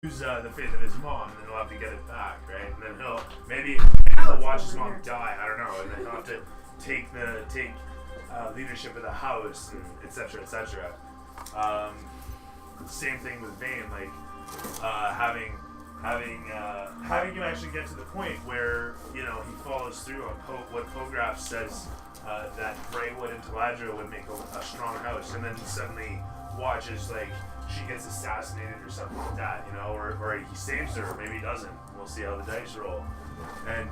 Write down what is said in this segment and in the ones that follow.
lose the faith of his mom, and then he'll have to get it back, right? And then maybe he'll watch his mom die. I don't know, and then he'll have to take leadership of the house, and etc. etc. Same thing with Vane, like having him actually get to the point where he follows through on what Pograph says that Brightwood and Taladra would make a strong house, and then suddenly watches like she gets assassinated or something like that, or he saves her, or maybe he doesn't. We'll see how the dice roll, and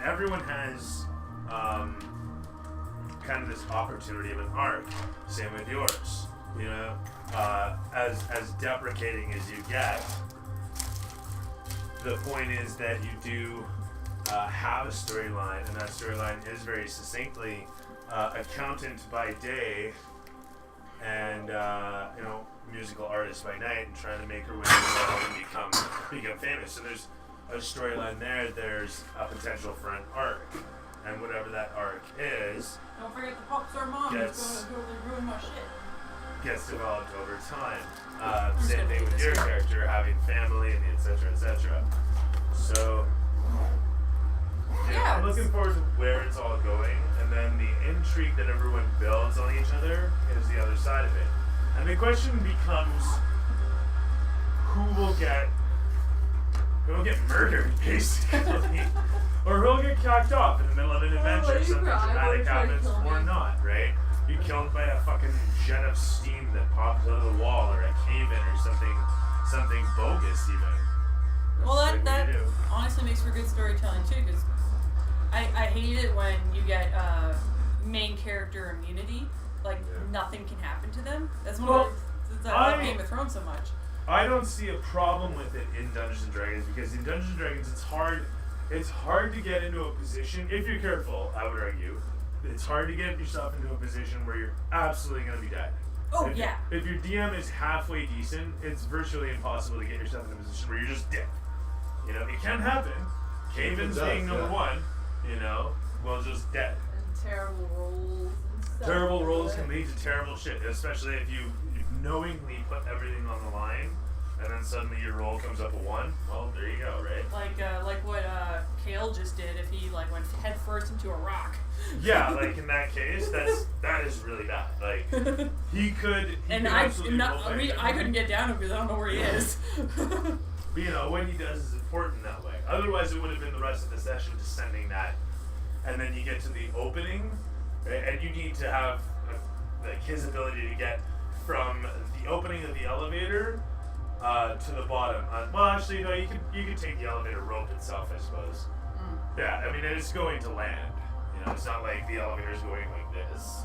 everyone has kind of this opportunity of an arc. Same with yours, as deprecating as you get. The point is that you do have a storyline, and that storyline is very succinctly accountant by day, and musical artist by night, and trying to make her way to the world and become famous. So there's a storyline there. There's a potential for an arc, and whatever that arc is, don't forget the pop star mom is going to totally ruin my shit. Gets developed over time. Same thing with your character, having family and etc. etc. So I'm looking forward to where it's all going, and then the intrigue that everyone builds on each other is the other side of it. And the question becomes, who will get murdered, basically, or who will get cocked off in the middle of an adventure, something dramatic happens or not, right? You're killed by a fucking jet of steam that pops out of the wall, or a cave-in, or something bogus even. Well, that honestly makes for good storytelling too, because I hate it when you get main character immunity. Like nothing can happen to them. That's one of the I love Game of Thrones so much. I don't see a problem with it in Dungeons and Dragons, because in Dungeons and Dragons it's hard to get into a position, if you're careful, I would argue. It's hard to get yourself into a position where you're absolutely going to be dead. If your DM is halfway decent, it's virtually impossible to get yourself in a position where you're just dead. It can happen. Cave-ins being number one, just dead. And terrible rolls and stuff. Terrible rolls can lead to terrible shit, especially if you knowingly put everything on the line, and then suddenly your roll comes up a 1. Well, there you go, right? Like what Kale just did if he went head first into a rock. Yeah, in that case, that is really bad. He could. I couldn't get down him because I don't know where he is. But what he does is important that way. Otherwise, it would have been the rest of the session just sending that, and then you get to the opening, right? And you need to have his ability to get from the opening of the elevator to the bottom. Well, actually, no. You could take the elevator rope itself, I suppose. Yeah, I mean, it's going to land. It's not like the elevator's going like this.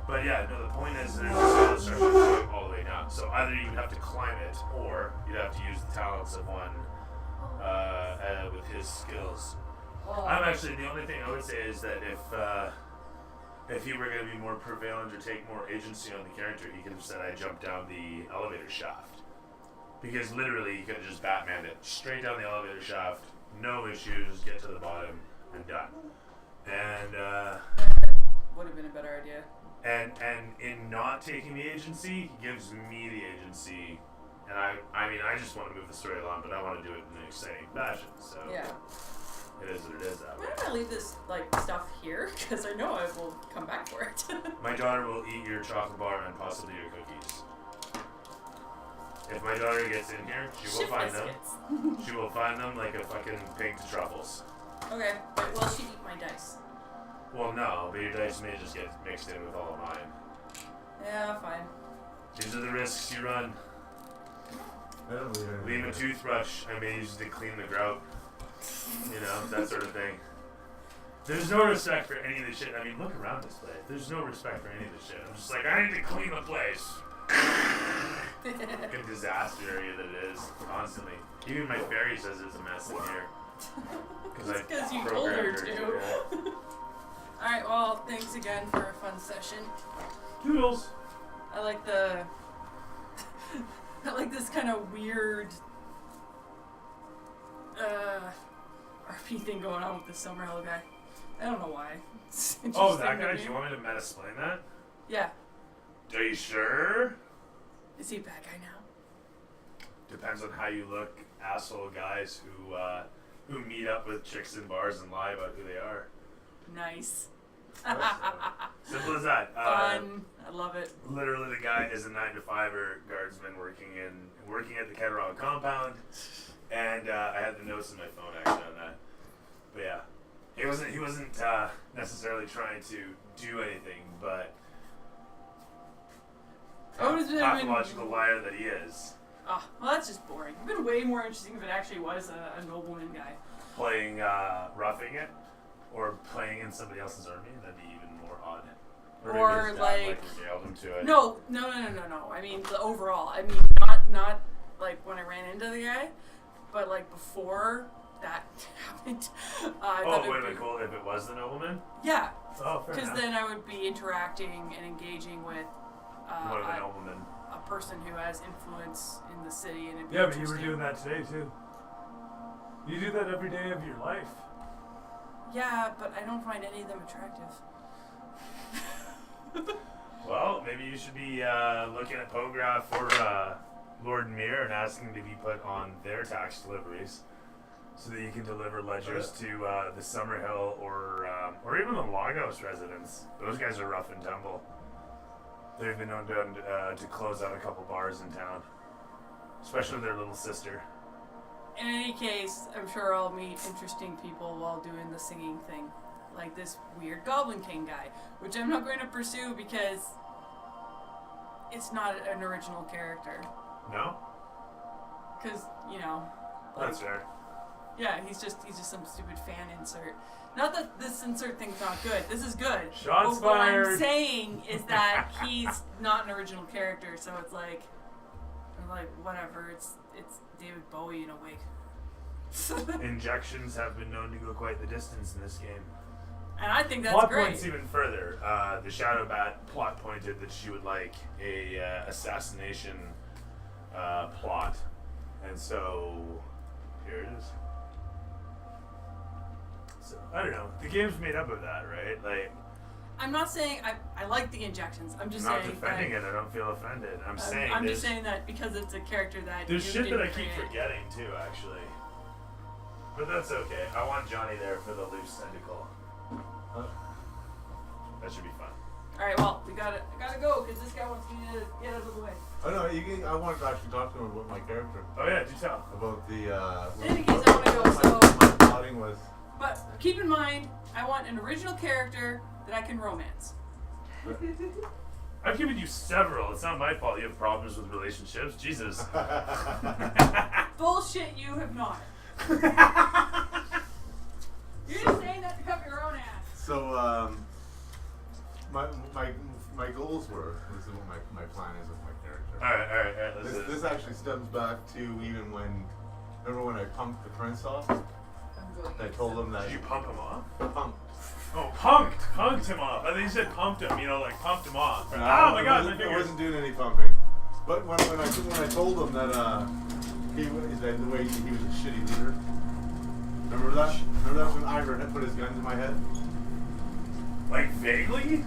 But yeah, no, the point is there's a skill structure going all the way down. So either you would have to climb it, or you'd have to use the talents of one with his skills. I'm actually, the only thing I would say is that if he were going to be more prevalent or take more agency on the character, he could have said, I jumped down the elevator shaft. Because literally, he could have just Batmaned it straight down the elevator shaft, no issues, get to the bottom, and done. And that would have been a better idea. And in not taking the agency, he gives me the agency, and I mean I just want to move the story along, but I want to do it in an exciting fashion. So yeah, it is what it is that way. Why don't I leave this stuff here? Because I know I will come back for it. My daughter will eat your chocolate bar and possibly your cookies. If my daughter gets in here, she will find them. She will find them like a fucking pig to truffles. Okay, but will she eat my dice? Well, no, but your dice may just get mixed in with all of mine. Yeah, fine. These are the risks you run. Leave a toothbrush, I may use it to clean the grout. That sort of thing. There's no respect for any of this shit. I mean, look around this place. There's no respect for any of this shit. I'm just like, I need to clean the place. Fucking disaster area that it is, constantly. Even my fairy says it's a mess in here. Because you told her to. Yeah. Alright, well, thanks again for a fun session. Toodles. I like this kind of weird RP thing going on with the Summerhill guy. I don't know why. Oh, that guy? Do you want me to meta-explain that? Yeah. Are you sure? Is he a bad guy now? depends on how you look, asshole guys who meet up with chicks in bars and lie about who they are. Nice. Simple as that. Fun. I love it. Literally, the guy is a 9-to-5er guardsman working at the Ketterall compound, and I had the notes in my phone actually on that. But yeah, he wasn't necessarily trying to do anything, but pathological liar that he is. Oh, well, that's just boring. It'd been way more interesting if it actually was a nobleman guy. Playing Roughing It, or playing in somebody else's army, that'd be even more odd. Or his dad, like regaled him to it. No. I mean the overall. I mean not like when I ran into the guy, but like before that happened. Would have been cool if it was the nobleman? Yeah. Oh, fair Because enough. then I would be interacting and engaging with One of the noblemen. a person who has influence in the city, and it'd be Yeah, but you were interesting. doing that today too. You do that every day of your life. Yeah, but I don't find any of them attractive. Well, maybe you should be looking at Pograph or Lord Mir and asking to be put on their tax deliveries, so that you can deliver ledgers to the Summerhill or even the Longhouse residents. Those guys are rough and tumble. They've been known to close out a couple bars in town, especially their little sister. In any case, I'm sure I'll meet interesting people while doing the singing thing. Like this weird Goblin King guy, which I'm not going to pursue because it's not an original character. No? Because, you know. Like, That's fair. yeah, he's just some stupid fan insert. Not that this insert thing's not good. This is good. Shots but what I'm fired. saying is that he's not an original character, so it's like whatever. It's David Bowie in a wig. Injections have been known to go quite the distance in this game. And I think that's Plot great. points even further. The Shadow Bat plot pointed that she would like a assassination plot, and so here it is. So I don't know. The game's made up of that, right? Like, I'm not saying I like the injections. I'm just I'm not saying defending that, it. I don't feel offended. I'm saying I'm there's, just saying that because it's a character that there's you shit that I didn't keep create. forgetting too, actually. But that's okay. I want Johnny there for the loose tentacle. That should be fun. All right, well, I gotta go because this guy wants me to get out of the way. Oh no, I wanted to actually talk to him about my character. Oh yeah, do tell. About the In any case, I want to go. So, my plotting was. but keep in mind, I want an original character that I can romance. I've given you several. It's not my fault you have problems with relationships. Jesus. Bullshit, you have not. You're just saying that to cover your own ass. So my goals were. This is what my plan is with my character. All right. Let's do This this. actually stems back to even when. Remember when I pumped the prince off? I told him that. Did you pump him off? Pumped. Oh, punked him off. I think you said pumped him. You know, like pumped him off. Oh my God, my I fingers. wasn't doing any pumping. But when I told him that he was the way he was a shitty leader. Remember that? Remember that when Ivor had put his gun to my head? Like vaguely?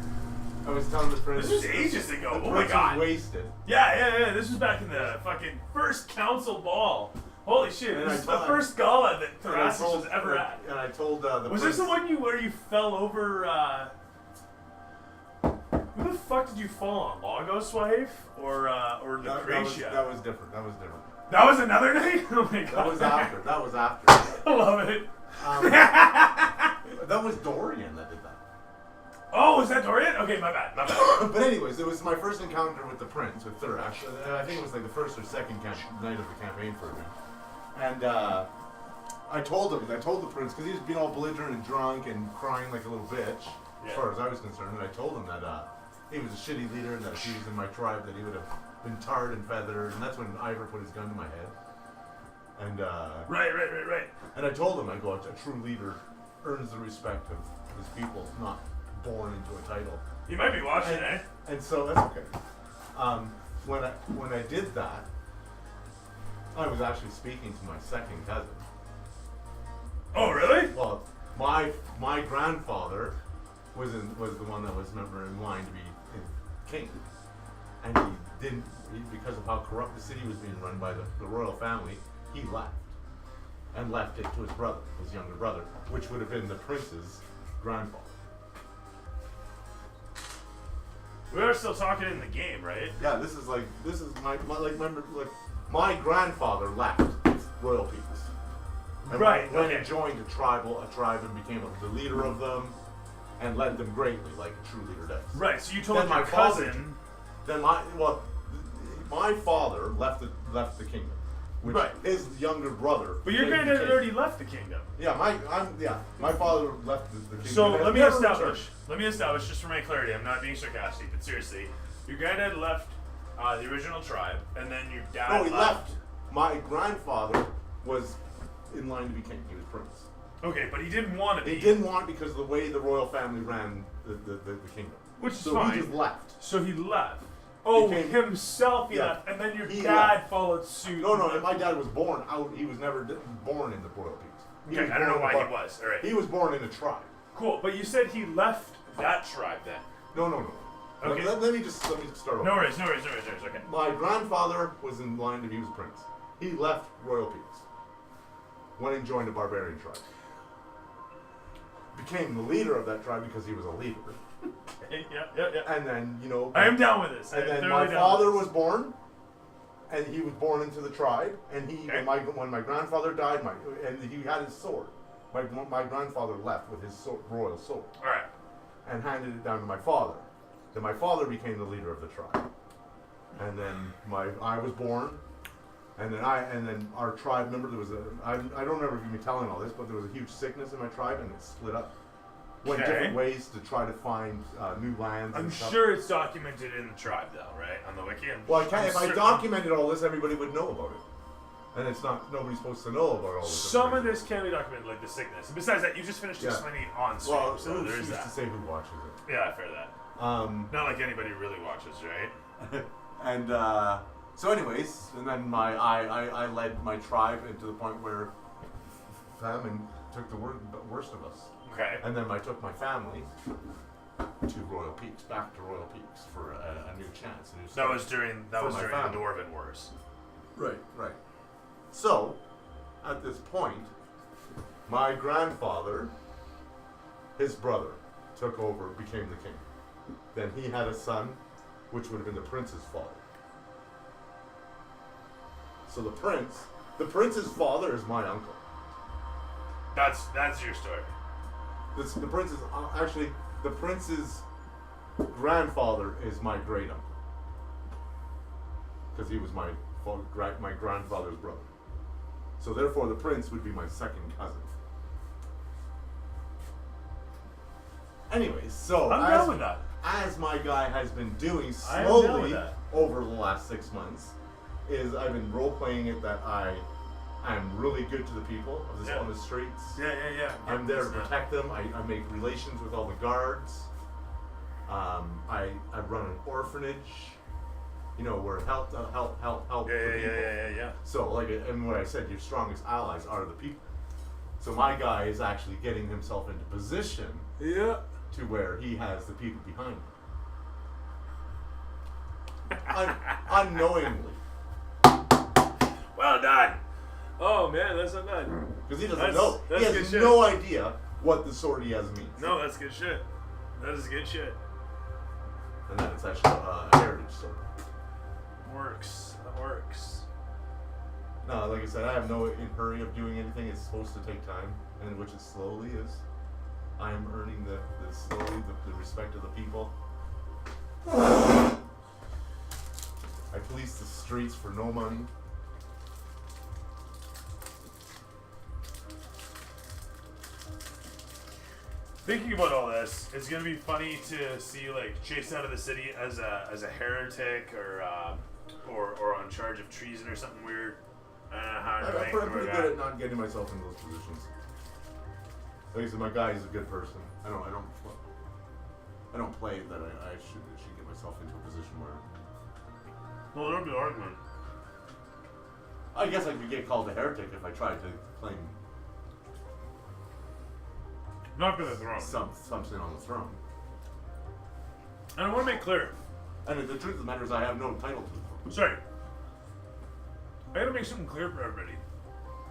I was telling the prince. This was ages ago. The Oh my prince God. was wasted. Yeah. This was back in the fucking first council ball. Holy shit! And This is I the thought- first gala that And I Thrasis told- was ever at. And I told the Was prince. this the one where you fell over? Who the fuck did you fall on? Lagos wife or Lucretia? That was different. That was different. That was another night. Oh my God. That was after. That was after. I love it. That was Dorian that did that. Oh, was that Dorian? Okay, my bad. But anyways, it was my first encounter with the prince, with Thurash. I think it was like the first or second night of the campaign for me. And I told the prince, because he was being all belligerent and drunk and crying like a little bitch, Yeah. as far as I was concerned. And I told him that he was a shitty leader and that if he was in my tribe, that he would have been tarred and feathered. And that's when Ivor put his gun to my head. And Right. and I told him, I go, a true leader earns the respect of his people, not born into a title. You might be watching, eh? And so that's okay. When I did that, I was actually speaking to my second cousin. Oh, really? Well, my grandfather was the one that was in line to be king, and because of how corrupt the city was being run by the royal family, he left. And left it to his brother, his younger brother, which would have been the prince's grandfather. We are still talking in the game, right? Yeah, this is my grandfather left royal peaks. And Right, went okay. and joined a tribe and became the leader of them, and led them greatly, like a true leader does. Right. So you told Then your my father- cousin. Then my father left the kingdom, which Right. his younger brother. But your became the granddad had king. already left the kingdom. Yeah, my father left the kingdom. So and has let me never establish. Let me establish, just for my clarity. I'm not being sarcastic, but seriously, your granddad left the original tribe, and then your dad. returned. No, he left. My grandfather was in line to be king. He was prince. Okay, but he didn't want to be. He didn't want it because of the way the royal family ran the kingdom. Which is so fine. he just left. So he left. Oh, Became- himself he Yeah. left, and then your He dad left. followed suit. No, and my dad was born out. He was never born in the royal peaks. He Okay, was I don't know born why in he was. All right. He was born in a tribe. Cool, but you said he left that tribe then. No. Okay. Let me start over. No worries. Okay. My grandfather was in line to be his prince. He left royal peaks. Went and joined a barbarian tribe. Became the leader of that tribe because he was a leader. Yeah. And then, I am down with this. And I'm then thoroughly my down father with was this. born, and he was born into the tribe. And Okay. when my grandfather died, and he had his sword. My grandfather left with his royal sword All right. and handed it down to my father. Then my father became the leader of the tribe. And then I was born, and then our tribe. Remember, there was I don't remember you telling all this, but there was a huge sickness in my tribe, and it split up. Went Okay. different ways to try to find new lands. I'm and stuff. sure it's documented in the tribe, though, right? On the wiki. Well, if I certain- documented all this, everybody would know about it. And it's not, nobody's supposed to know about all this. Some of information. this can be documented, like the sickness. Besides that, you just finished Yeah. explaining on stream, Well, so there is who's to that. say who watches it? Yeah, fair that. Not like anybody really watches, right? And so, anyways, and then I led my tribe into the point where famine took the worst of us, Okay. and then I took my family to Royal Peaks, back to Royal Peaks for a new chance. A new That start. was during For my the family. Dwarven Wars. Right. So, at this point, my grandfather, his brother, took over, became the king. Then he had a son, which would have been the prince's father. So the prince's father is my uncle. That's your story. The prince's grandfather is my great uncle, because he was my grandfather's brother. So therefore, the prince would be my second cousin. Anyways, so I'm down with that. as my guy has been doing I am down with slowly that. over the last 6 months, is I've been role playing it that I'm really good to the people of this Yeah. on the streets. Yeah. I'm there to It's not- protect them. I make relations with all the guards. I run an orphanage. Where help the people. Yeah. So and what I said, your strongest allies are the people. So my guy is actually getting himself into position Yeah. to where he has the people behind him. Unknowingly, Well done. Oh man, that's not bad. because he doesn't That's- know. that's He good has shit. no idea what the sword he has means. No, that's good shit. That is good shit. And that it's actually a heritage sword. That works. No, like I said, I have no hurry of doing anything. It's supposed to take time, and which it slowly is. I am earning the respect of the people. I police the streets for no money. Thinking about all this, it's gonna be funny to see you chased out of the city as a heretic or on charge of treason or something weird. I don't know how to I'm make pretty it good at not getting myself in those positions. Like I said, my guy is a good person. I don't play that I should get myself into a position where. Well, there'll be argument. I guess I could get called a heretic if I tried to claim Not for the throne. something on the throne. And I want to make clear, And the truth of the matter is, I have no title to it. Sorry. I gotta make something clear for everybody.